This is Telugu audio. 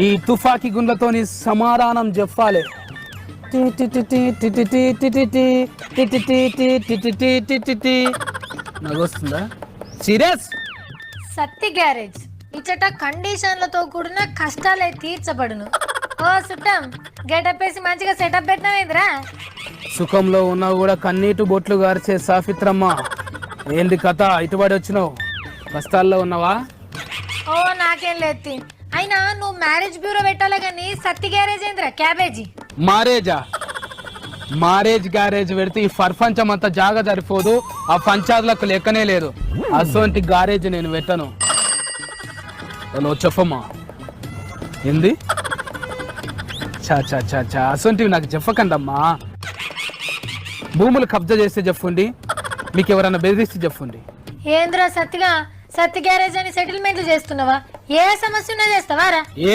ఈ తుఫాకి గుండ్లతోని సమాధానం చెప్పాలి. నగొస్తుందా? సీరియస్ సత్తి గ్యారేజ్ ఇచ్చట కండిషన్లతో కూడిన కష్టాలే తీర్చబడును. ఓ సుట్టం గెటప్ వేసి మంచిగా సెటప్ పెట్టినవేంద్రా? సుఖంలో ఉన్నా కూడా కన్నీటి బొట్లు గార్చే సాఫిత్రమ్మ, ఏంది కథ? ఇటుబడి వచ్చినావు, కష్టాల్లో ఉన్నావా? ఓ నాకేం లేదు. అయినా నువ్వు మ్యారేజ్ బ్యూరో పెట్టాలి కానీ సత్తి గ్యారేజ్ ఏంద్రా క్యాబేజీ? మారేజ్ గ్యారేజ్ పెడితే ఈ ప్రపంచం అంతా జాగా సరిపోదు, ఆ పంచాదులకు లెక్కనే లేదు. అసోంటి గారేజ్ నేను పెట్టను. నువ్వు చెప్పమ్మా, ఏంది? చా చా చా చా అసోంటివి నాకు చెప్పకండమ్మా. భూములు కబ్జా చేస్తే చెప్పండి, మీకు ఎవరన్నా బెదిరిస్తే చెప్పండి. ఏంద్రా సత్తి గ్యారేజ్ అని సెటిల్మెంట్లు చేస్తున్నావా? ఏ సమస్య ఉన్నా చేస్తావా రా? ఏ